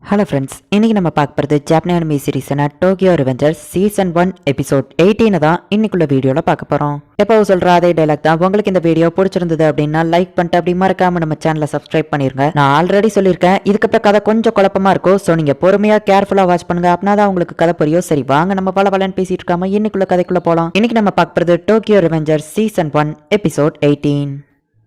Hello friends, இன்னைக்கு நம்ம பார்க்க போகிறது ஜாப்பனீஸ் அனிமே சீரிஸான டோக்கியோ ரிவெஞ்சர்ஸ் சீசன் 1 எபிசோட் 18 தான் இன்னைக்குள்ள வீடியோவில் பார்க்க போகிறோம். எப்போ சொல்கிற அதே டைலாக் தான். உங்களுக்கு இந்த வீடியோ பிடிச்சிருந்தது அப்படின்னா லைக் பண்ணிட்டு அப்படி மறக்காம நம்ம சேனலை சப்ஸ்கிரைப் பண்ணிருங்க. நான் ஆல்ரெடி சொல்லியிருக்கேன், இதுக்கப்புறம் கதை கொஞ்சம் குழப்பமா இருக்கும். ஸோ நீங்கள் பொறுமையாக கேர்ஃபுல்லாக வாட்ச் பண்ணுங்க. அப்படின்னா தான் உங்களுக்கு கதை புரியும். சரி வாங்க நம்ம பலன்னு பேசிட்டு இருக்காம இன்னைக்குள்ள கதைக்குள்ள போகலாம். இன்னைக்கு நம்ம பார்க்க போகிறது டோக்கியோ ரிவெஞ்சர்ஸ் சீசன் 1 எபிசோட் 18.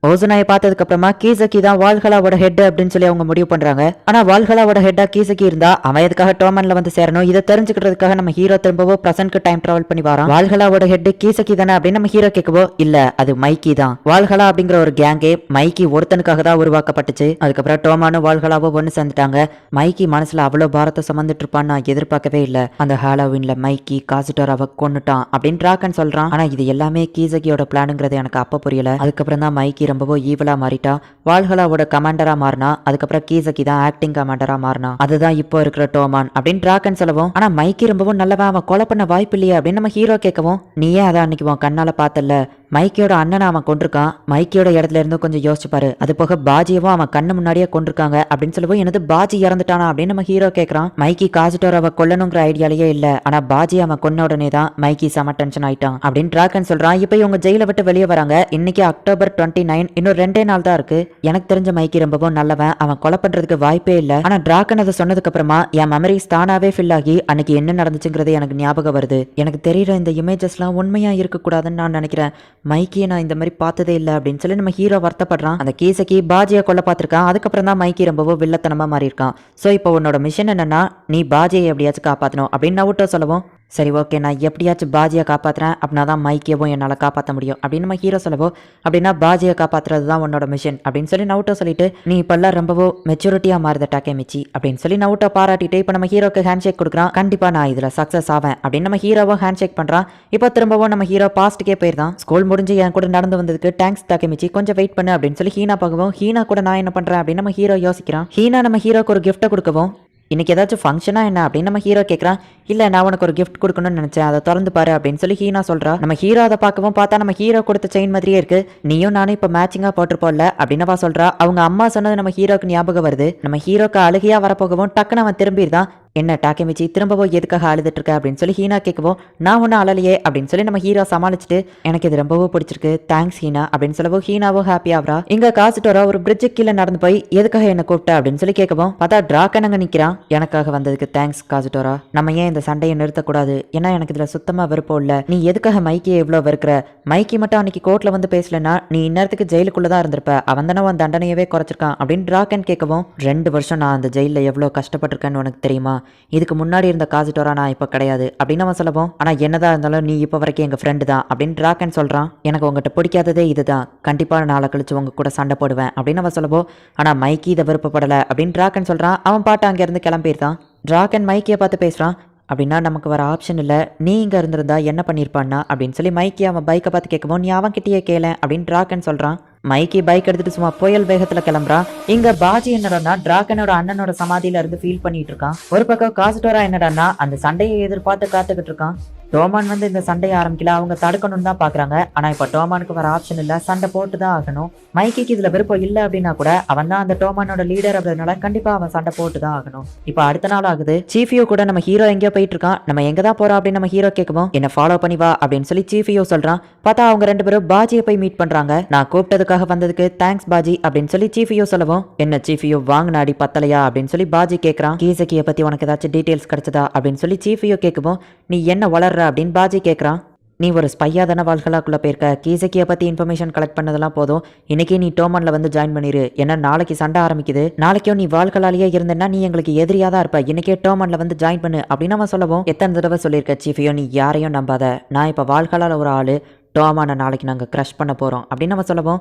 ஓசுனாயை பார்த்ததுக்கு அப்புறமா கீசக்கி தான் வால்ஹலாவோட ஹெட் அப்படின்னு சொல்லி அவங்க முடிவு பண்றாங்க. ஆனா வால்ஹலாவோட ஹெட்டா கீசக்கி இருந்தா அவன் எதுக்காக டோமன்ல வந்து சேரணும்? இதை தெரிஞ்சுக்கிறதுக்காக நம்ம ஹீரோ திரும்பவும் பிரசன்ட்க்கு டைம் டிராவல் பண்ணி வரான். வால்ஹலாவோட ஹெட் கீசக்கி தானே அப்படின்னு நம்ம ஹீரோ கேட்கவோ, இல்ல அது மைக்கி தான். வால்ஹலா அப்படிங்கிற ஒரு கேங்கே மைக்கி ஒருத்தனுக்காக தான் உருவாக்கப்பட்டுச்சு. அதுக்கப்புறம் டோமானும் வால்ஹலாவோ ஒன்னு சேர்ந்துட்டாங்க. மைக்கி மனசுல அவ்வளவு பாரத்தை சுமந்துட்டு இருப்பான்னு நான் எதிர்பார்க்கவே இல்லை. அந்த ஹாலோவின்ல மைக்கி காசுட்டோராவை கொன்னுட்டான் அப்படின்னு டிராகன் சொல்றான். ஆனா இது எல்லாமே கீசக்கியோட பிளானுங்கிறது எனக்கு அப்ப புரியல. அதுக்கப்புறம் தான் மைக்கி ரொம்பவோ ஈவலா மாறிட்டா. வால்ஹலாவோட கமாண்டரா மாறினா. அதுக்கப்புறம் கீசக்கி தான் ஆக்டிங் கமாண்டரா மாறினா. அதுதான் இப்போ இருக்கிற டோமான் அப்படின்னு டிராகன் சொல்லவும், ஆனா மைக்கி ரொம்பவும் நல்லவன், அவன் கொலை பண்ண வாய்ப்பு இல்லையே அப்படின்னு நம்ம ஹீரோ கேட்கவும், நீயே அதை அன்னைக்கு உன் கண்ணால பார்த்தல, மைக்கியோட அண்ணனை அவன் கொண்டிருக்கான். மைக்கியோட இடத்துல இருந்து கொஞ்சம் யோசிச்சு பாரு. அது போக பாஜியவும் அவன் கண்ணு முன்னாடியே கொண்டிருக்காங்க அப்படின்னு சொல்லவும், எனது பாஜி இறந்துட்டானா அப்படின்னு நம்ம ஹீரோ கேட்கறான். மைக்கி காசுட்டோராவை கொல்லணுங்கிற ஐடியாலேயே இல்ல. ஆனா பாஜி அவன் கொன்ன உடனே தான் மைக்கி செம டென்ஷன் ஆயிட்டான் அப்படின்னு டிராகன் சொல்றான். இப்போ இவங்க ஜெயில விட்டு வெளியே வராங்க. இன்னைக்கு அக்டோபர் 29, இன்னும் 2 நாள் தான் இருக்கு. எனக்கு தெரிஞ்ச மைக்கி ரொம்பவும் நல்லவன், அவன் கொலை பண்றதுக்கு வாய்ப்பே இல்ல. ஆனா டிராகன் அதை சொன்னதுக்கு அப்புறமா என் மெமரிஸ் தானாவே ஃபில் ஆகி அன்னைக்கு என்ன நடந்துச்சுங்கிறது எனக்கு ஞாபகம் வருது. எனக்கு தெரியற இந்த இமேஜஸ்லாம் உண்மையா இருக்க கூடாதுன்னு நான் நினைக்கிறேன். மைக்கியை நான் இந்த மாதிரி பார்த்ததே இல்லை அப்படின்னு சொல்லி நம்ம ஹீரோ வருத்தப்படுறான். அந்த கீசக்கி பாஜியை கொல்ல பார்த்திருக்கான். அதுக்கப்புறம் தான் மைக்கி ரொம்பவோ வில்லத்தனமா மாறி இருக்கான். ஸோ இப்போ உன்னோட மிஷன் என்னன்னா, நீ பாஜியை எப்படியாச்சும் காப்பாற்றணும் அப்படின்னு நவுட்டோ சொல்லவும், சரி ஓகே நான் எப்படியாச்சும் பாஜியை காப்பாற்றுறேன் அப்படின்னா தான் மைக்கியவும் என்னால் காப்பாற்ற முடியும் அப்படின்னு நம்ம ஹீரோ சொல்லவோ, அப்படின்னா பாஜியை காப்பாற்றுறது தான் உன்னோட மிஷன் அப்படின்னு சொல்லி நவுட்டோ சொல்லிட்டு, நீ இப்பெல்லாம் ரொம்பவோ மெச்சூரிட்டியாக மாறுத டாக்கேமிச்சி அப்படின்னு சொல்லி நவுட்டோ பாராட்டிட்டு இப்போ நம்ம ஹீரோக்கு ஹேண்ட் ஷேக் கொடுக்குறான். கண்டிப்பாக நான் இதில் சக்ஸஸ் ஆவேன் அப்படின்னு நம்ம ஹீரோவும் ஹேண்ட் ஷேக் பண்ணுறான். இப்போ திரும்பவும் நம்ம ஹீரோ பாஸ்ட்டுக்கே போயிருந்தான். ஸ்கூல் முடிஞ்சு என் கூட நடந்து வந்ததுக்கு தேங்க்ஸ் டாக்கேமிச்சி, கொஞ்சம் வெயிட் பண்ணு அப்படின்னு சொல்லி ஹீனா பார்க்கவும், ஹீனா கூட நான் என்ன பண்ணுறேன் அப்படின்னு நம்ம ஹீரோ யோசிக்கிறான். ஹீனா நம்ம ஹீரோக்கு ஒரு கிஃப்ட்டை கொடுக்கவும், இன்னைக்கு ஏதாச்சும் ஃபங்க்ஷனா என்ன அப்படின்னு நம்ம ஹீரோ கேட்குறான். இல்லை நான் உனக்கு ஒரு கிஃப்ட் கொடுக்கணும்னு நினச்சேன், அதை திறந்து பாரு அப்படின்னு சொல்லி ஹீனா சொல்கிறா. நம்ம ஹீரோ அதை பார்க்கவும் பார்த்தா நம்ம ஹீரோ கொடுத்த செயின் மாதிரியே இருக்கு. நீயும் நானும் இப்போ மேட்சிங்காக போட்டிருப்போம்ல அப்படின்னவா சொல்கிறா. அவங்க அம்மா சொன்னது நம்ம ஹீரோக்கு ஞாபகம் வருது. நம்ம ஹீரோக்கு அழுகையாக வரப்போகவும் டக்குன்னு அவன் திரும்பிடுதான். என்ன டாக்கேமிச்சி திரும்பவும் எதுக்காக அழுதுட்டு இருக்க அப்படின்னு சொல்லி ஹீனா கேட்கவும், நான் ஒன்றும் அழலையே அப்படின்னு சொல்லி நம்ம ஹீரோ சமாளிச்சுட்டு, எனக்கு இது ரொம்பவும் பிடிச்சிருக்கு, தேங்க்ஸ் ஹீனா அப்படின்னு சொல்லவும் ஹீனாவும் ஹாப்பி ஆகிறா. இங்க காசுட்டோரா ஒரு பிரிட்ஜு கீழே நடந்து போய் எதுக்காக என்ன கூப்பிட்ட அப்படின்னு சொல்லி கேட்கவும், பார்த்தா டிராகன் அங்கே நிற்கிறான். எனக்காக வந்ததுக்கு தேங்க்ஸ் காசுட்டோரா, நம்ம ஏன் இந்த சண்டையை நிறுத்தக்கூடாது? ஏன்னா எனக்கு இதுல சுத்தமா விருப்பம் இல்லை. நீ எதுக்காக மைக்கியை எவ்வளோ வெறுக்கிற? மைக்கி மட்டும் அன்னைக்கு கோர்ட்ல வந்து பேசலன்னா நீ இந்நேரத்துக்கு ஜெயிலுக்குள்ள தான் இருந்திருப்ப. அவன் தானே உன் தண்டனையவே குறைச்சிருக்கான் அப்படின்னு டிராகன் கேட்கவும், 2 வருஷம் நான் அந்த ஜெயிலில் எவ்வளோ கஷ்டப்பட்டிருக்கேன்னு உனக்கு தெரியுமா? இதுக்கு முன்னாடி இருந்த காசுட்டோரா நான் இப்போ கிடையாது அப்படின்னு அவன் சொல்லவும், ஆனால் என்னதான் இருந்தாலும் நீ இப்போ வரைக்கும் எங்கள் ஃப்ரெண்டு தான் அப்படின்னு டிராகன் சொல்கிறான். எனக்கு உங்ககிட்ட பிடிக்காததே இதுதான், கண்டிப்பாக நாளை கழிச்சு உங்க கூட சண்டை போடுவேன் அப்படின்னு அவன் சொல்லவும், ஆனால் மைக்கி இதை விருப்பப்படலை அப்படின்னு டிராகன் சொல்கிறான். அவன் பாட்டு அங்கேருந்து கிளம்பிடுறான். டிராகன் மைக்கியை பார்த்து பேசுகிறான். அப்படின்னா நமக்கு வர ஆப்ஷன் இல்லை, நீ இங்கே இருந்திருந்தா என்ன பண்ணியிருப்பான்னா அப்படின்னு சொல்லி மைக்கி அவன் பைக்கை பார்த்து கேட்கவும், நீ அவன் கிட்டேயே கேள அப்படின்னு டிராகன் சொல்கிறான். மைக்கி பைக் எடுத்துட்டு சும்மா புயல் வேகத்துல கிளம்புறான். இங்க பாஜி என்னடான்னா டிராகனோட அண்ணனோட சமாதியில இருந்து ஃபீல் பண்ணிட்டு இருக்கான். ஒரு பக்கம் காசுட்டோரா என்னடான்னா அந்த சண்டையை எதிர்பார்த்து காத்துக்கிட்டு இருக்கான். டோமான் வந்து இந்த சண்டையை ஆரம்பிக்கல, அவங்க தடுக்கணும்னு தான் பாக்குறாங்க. ஆனா இப்ப டோமானுக்கு வர ஆப்ஷன் இல்ல, சண்டை போட்டு தான் ஆகணும். மைக்கிக்கு இதுல விருப்பம் இல்லை அப்படின்னா கூட அவன் தான் அந்த டோமானோட லீடர் அப்படின்றனால கண்டிப்பா அவன் சண்டை போட்டு தான் ஆகணும். இப்ப அடுத்த நாள் ஆகுது. சீஃபியோ கூட நம்ம ஹீரோ எங்கேயோ போயிட்டு இருக்கான். நம்ம எங்க தான் போறோம் அப்படின்னு நம்ம ஹீரோ கேட்கவும், என்ன ஃபாலோ பண்ணி வா அப்படின்னு சொல்லி சீஃபியோ சொல்றான். பார்த்தா அவங்க 2 பேரும் பாஜியை போய் மீட் பண்றாங்க. நான் கூப்பிட்டதுக்காக வந்ததுக்கு தேங்க்ஸ் பாஜி அப்படின்னு சொல்லி சீஃபியோ சொல்லவும், என்ன சீஃபியோ வாங்கினாடி பத்தலையா அப்படின்னு சொல்லி பாஜி கேட்கறான். கீசக்கியை பத்தி உனக்கு ஏதாச்சும் டீடைல்ஸ் கிடைச்சதா அப்படின்னு சொல்லி சீஃபியோ கேட்கவும், நீ என்ன வளர்ற அப்படின்னு பாஜி கேட்கறான். நீ ஒரு ஸ்பையா தானே வால்ஹலாக்குள்ள போயிருக்க, கீசக்கியை பத்தி இன்ஃபர்மேஷன் கலெக்ட் பண்ணதெல்லாம் போதும், இன்னைக்கு நீ டோமன்ல வந்து ஜாயின் பண்ணிரு. ஏன்னா நாளைக்கு சண்டை ஆரம்பிக்குது, நாளைக்கும் நீ வால்ஹலாலேயே இருந்தேன்னா நீ எங்களுக்கு எதிரியா தான் இருப்ப, இன்னைக்கே டோமன்ல வந்து ஜாயின் பண்ணு அப்படின்னு அவன் சொல்லவும், எத்தனை தடவை சொல்லியிருக்க சீஃபியோ நீ யாரையும் நம்பாத, நான் இப்போ வால்ஹலால ஒரு ஆளு, டோமான நாளைக்கு நாங்கள் க்ரஷ் பண்ண போறோம் அப்படின்னு அவன் சொல்லவும்,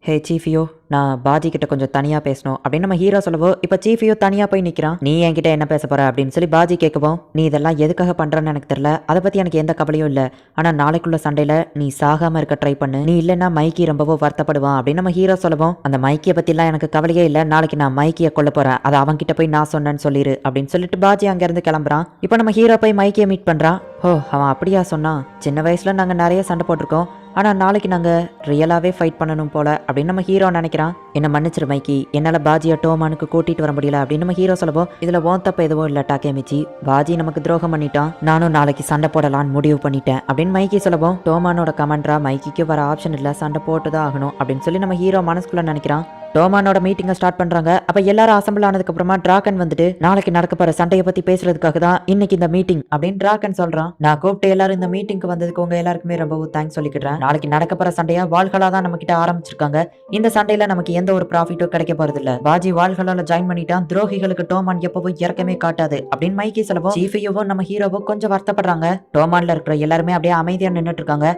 ஹே சீஃபியோ நான் பாஜி கிட்ட கொஞ்சம் தனியாக பேசணும் அப்படின்னு நம்ம ஹீரோ சொல்லவோ, இப்போ சீஃபியோ தனியாக போய் நிற்கிறான். நீ என்கிட்ட என்ன பேச போற அப்படின்னு சொல்லி பாஜி கேட்கவும், நீ இதெல்லாம் எதுக்காக பண்ணுறன்னு எனக்கு தெரியல, அதை பற்றி எனக்கு எந்த கவலையும் இல்லை. ஆனால் நாளைக்குள்ள சண்டையில் நீ சாகாமல் இருக்க ட்ரை பண்ணு, நீ இல்லைன்னா மைக்கி ரொம்பவோ வருத்தப்படுவான் அப்படின்னு நம்ம ஹீரோ சொல்லவும், அந்த மைக்கியை பற்றிலாம் எனக்கு கவலையே இல்லை, நாளைக்கு நான் மைக்கியை கொல்ல போகிறேன், அதை அவன்கிட்ட போய் நான் சொன்னேன்னு சொல்லிடு அப்படின்னு சொல்லிட்டு பாஜி அங்கேருந்து கிளம்புறான். இப்போ நம்ம ஹீரோ போய் மைக்கியை மீட் பண்ணுறான். ஓ அவன் அப்படியா சொன்னான், சின்ன வயசில் நாங்கள் நிறைய சண்டை போட்டிருக்கோம், ஆனால் நாளைக்கு நாங்கள் ரியலாகவே ஃபைட் பண்ணணும் போல அப்படின்னு நம்ம ஹீரோ நினைக்கிறான். கேட்கறான். என்ன மன்னிச்சிரு மைக்கி, என்னால பாஜியை டோமானுக்கு கூட்டிட்டு வர முடியல அப்படின்னு நம்ம ஹீரோ சொல்லவும், இதுல ஓன் தப்பு எதுவும் இல்ல டாக்கேமிச்சி, பாஜி நமக்கு துரோகம் பண்ணிட்டான், நானும் நாளைக்கு சண்டை போடலான்னு முடிவு பண்ணிட்டேன் அப்படின்னு மைக்கி சொல்லவும், டோமானோட கமெண்ட்ரா மைக்கிக்கு வர ஆப்ஷன் இல்ல, சண்டை போட்டுதான் ஆகணும் அப்படின்னு சொல்லி நம்ம ஹீரோ மனசுக்குள்ள நினைக்கிறான். டோமானோட மீட்டிங்கை ஸ்டார்ட் பண்றாங்க. அப்ப எல்லாரும் அசம்பிள் ஆனதுக்கு அப்புறமா டிராகன் வந்துட்டு நாளைக்கு நடக்க போற சண்டையை பத்தி பேசுறதுக்காக தான் இன்னைக்கு இந்த மீட்டிங் அப்படின்னு டிராகன் சொல்றான். நான் கூப்பிட்டு எல்லாரும் இந்த மீட்டிங்க்கு வந்ததுக்கு உங்க எல்லாருக்குமே ரொம்பவும் தேங்க்ஸ் சொல்லிக்கிறேன். நாளைக்கு நடக்க போற சண்டையா வாள்களா தான் நம்ம கிட்ட ஆரம்பிச்சிருக்காங்க. இந்த சண்டையில நமக்கு எந்த ஒரு ப்ராஃபிட்டும் கிடைக்க போறது இல்ல. பாஜி வாள்களால ஜாயின் பண்ணிட்டான், துரோகிகளுக்கு டோமான் எப்பவும் இறக்கமே காட்டாது அப்படின்னு மைக்கி சொல்லவும், சீஃபியோவும் நம்ம ஹீரோவும் கொஞ்சம் வருத்தப்படுறாங்க. டோமான்ல இருக்கிற எல்லாருமே அப்படியே அமைதியா நின்னுட்டு இருக்காங்க.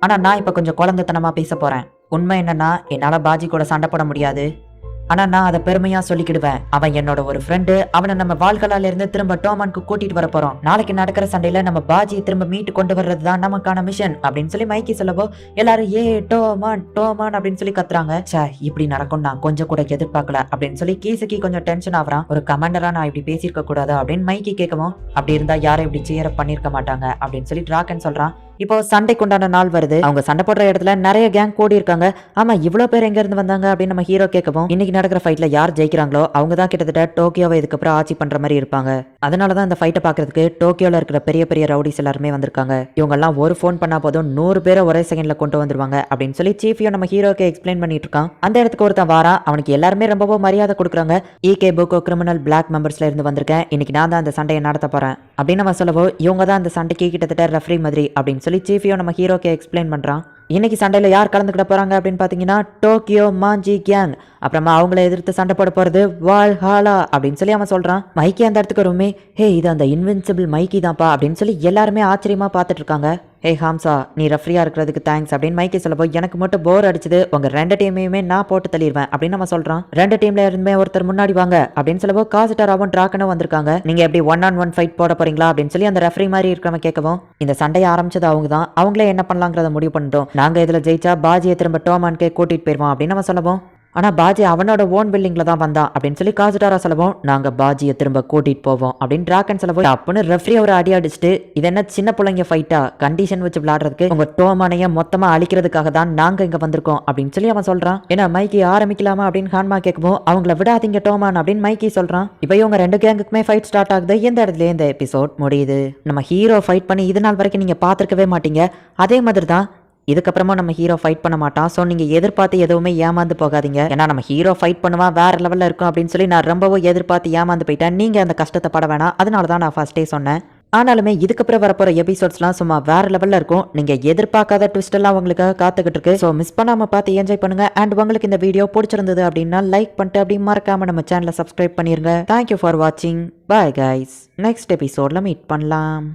ஆனா நான் இப்ப கொஞ்சம் குழந்தைத்தனமா பேச போறேன். உண்மை என்னன்னா, என்னால பாஜி கூட சண்டை போட முடியாது, ஆனா நான் அதை பெருமையா சொல்லிக்கிடுவேன். அவன் என்னோட ஒரு ஃப்ரெண்டு, அவனை நம்ம வாள்களால இருந்து திரும்ப டோமானுக்கு கூட்டிட்டு வர போறோம். நாளைக்கு நடக்கிற சண்டையில நம்ம பாஜியை திரும்ப மீட்டு கொண்டு வர்றதுதான் நமக்கான மிஷன் அப்படின்னு சொல்லி மைக்கி சொல்லவோ, எல்லாரும் ஏ டோமான் டோமான் அப்படின்னு சொல்லி கத்துறாங்க. சே, இப்படி நடக்கும் நான் கொஞ்சம் கூட எதிர்பார்க்கல அப்படின்னு சொல்லி கீசுக்கு கொஞ்சம் டென்ஷன் ஆகுறான். ஒரு கமாண்டரா நான் இப்படி பேசியிருக்க கூடாது அப்படின்னு மைக்கி கேட்கவும், அப்படி இருந்தா யாரும் இப்படி சேர பண்ணிருக்க மாட்டாங்க அப்படின்னு சொல்லி டிராகன் சொல்றான். இப்போ சண்டைக்குண்டான நாள் வருது. அவங்க சண்டை போடுற இடத்துல நிறைய கேங் கூடி இருக்காங்க. ஆமா, இவ்வளவு பேர் எங்க இருந்து வந்தாங்க அப்படின்னு நம்ம ஹீரோ கேட்கவும், இன்னைக்கு நடக்கிற ஃபைட்ல யார் ஜெயிக்கிறாங்களோ அவங்க தான் கிட்டத்தட்ட டோக்கியோவை இதுக்கப்புறம் ஆட்சி பண்ற மாதிரி இருப்பாங்க. அதனாலதான் இந்த ஃபைட்டை பாக்குறதுக்கு டோக்கியோல இருக்கிற பெரிய பெரிய ரவுடிஸ் எல்லாருமே வந்திருக்காங்க. இவங்க எல்லாம் ஒரு ஃபோன் பண்ணா போதும் 100 பேரை ஒரே செகண்ட்ல கொண்டு வந்துருவாங்க அப்படின்னு சொல்லி சீஃபியோ நம்ம ஹீரோக்கு எக்ஸ்பிளைன் பண்ணிட்டு இருக்கான். அந்த இடத்துக்கு ஒருத்தன் வாரான். அவனுக்கு எல்லாருமே ரொம்பவும் மரியாதை கொடுக்குறாங்க. EK புக்கோ கிரிமினல் பிளாக் மெம்பர்ஸ்ல இருந்து வந்திருக்கேன், இன்னைக்கு நான் தான் அந்த சண்டையை நடத்த போறேன் அப்படின்னு நம்ம சொல்லவோ, இவங்க தான் அந்த சண்டைக்கு கிட்டத்தட்ட ரெஃப்ரி மாதிரி அப்படின்னு சொல்லி சீஃபியோ நம்ம ஹீரோக்கு எக்ஸ்பிளைன் பண்றான். இன்னைக்கு சண்டையில யார் கலந்துக்கிட போறாங்க அப்படின்னு பாத்தீங்கன்னா, டோக்கியோ மாஞ்சி கேங், அப்புறமா அவங்கள எதிர்த்து சண்டை போட போறது வால்ஹாலா அப்படின்னு சொல்லி அவன் சொல்றான். மைக்கி அந்த இடத்துக்கு வருமே, ஹே இது அந்த இன்வின்சிபிள் மைக்கி தான்ப்பா அப்படின்னு சொல்லி எல்லாருமே ஆச்சரியமா பார்த்துட்டு இருக்காங்க. ஹே ஹாம்சா, நீ ரெஃப்ரியா இருக்கிறதுக்கு தேங்க்ஸ் அப்படின்னு மைக்கி சொல்லப்போ, எனக்கு மட்டும் போர் அடிச்சது, உங்க 2 டீமையுமே நான் போட்டு தள்ளிடுவேன் அப்படின்னு நம்ம சொல்றான். 2 டீம்ல இருந்துமே ஒருத்தர் முன்னாடி வாங்க அப்படின்னு சொல்லப்போ, காசிட்டாராவும் டிராகனும் வந்திருக்காங்க. நீங்க எப்படி 1-on-1 ஃபைட் போட போறீங்களா அப்படின்னு சொல்லி அந்த ரெஃப்ரி மாதிரி இருக்கிறவங்க கேட்கவும், இந்த சண்டையை ஆரம்பிச்சது அவங்க தான், அவங்களே என்ன பண்ணலாங்கிறத முடிவு பண்ணிட்டோம், நாங்க இதுல ஜெயிச்சா பாஜியை திரும்ப டோமான்கே கூட்டிட்டு போயிருவோம் அப்படின்னு நம்ம சொல்லவும், ஆனா பாஜி அவனோட ஓன் பில்டிங்ல தான் வந்தான் அப்படின்னு சொல்லி காசுடாரா சொல்லவும், நாங்க பாஜியை திரும்ப கூட்டிட்டு போவோம் அப்படின்னு டிராகன் சொல்லவும், அப்படின்னு ரெஃப்ரி ஒரு அடி அடிச்சுட்டு, இது என்ன சின்ன பிள்ளைங்க ஃபைட்டா, கண்டிஷன் வச்சு விளையாடுறதுக்கு உங்க டோமானைய மொத்தமா அழிக்கிறதுக்காக தான் நாங்க இங்க வந்திருக்கோம் அப்படின்னு சொல்லி அவன் சொல்றான். ஏன்னா மைக்கி ஆரம்பிக்கலாமா அப்படின்னு ஹான்மா கேட்கவும், அவங்கள விடாதீங்க டோமான் அப்படின்னு மைக்கி சொல்றான். இப்போ இவங்க 2 கேங்குக்குமே ஃபைட் ஸ்டார்ட் ஆகுது. எந்த இடத்துல இந்த எபிசோட் முடியுது. நம்ம ஹீரோ ஃபைட் பண்ணி இது நாள் வரைக்கும் நீங்க பாத்துருக்கவே மாட்டீங்க. அதே மாதிரி தான் இதுக்கப்புறமா நம்ம ஹீரோ ஃபைட் பண்ண மாட்டான். ஸோ நீங்க எதிர்பார்த்து எதுவுமே ஏமாந்து போகாதீங்க. ஏன்னா நம்ம ஹீரோ ஃபைட் பண்ணுவான், வேற லெவல்ல இருக்கும் அப்படின்னு சொல்லி நான் ரொம்பவும் எதிர்பார்த்து ஏமாந்து போயிட்டேன். நீங்க அந்த கஷ்டத்தை பட வேணாம், அதனால தான் நான் ஃபர்ஸ்டே சொன்னேன். ஆனாலுமே இதுக்கப்புறம் வரப்போற எபிசோட்ஸ்லாம் சும்மா வேற லெவல்ல இருக்கும். நீங்க எதிர்பார்க்காத ட்விஸ்ட் எல்லாம் உங்களுக்கு காத்துக்கிட்டு இருக்கு. ஸோ மிஸ் பண்ணாம பார்த்து என்ஜாய் பண்ணுங்க. அண்ட் உங்களுக்கு இந்த வீடியோ பிடிச்சிருந்தது அப்படின்னா லைக் பண்ணிட்டு அப்படி மறக்காம நம்ம சேனலை சப்ஸ்கிரைப் பண்ணிருங்க. தேங்க்யூ ஃபார் வாட்சிங். Bye guys. நெக்ஸ்ட் எபிசோட்ல மீட் பண்ணலாம்.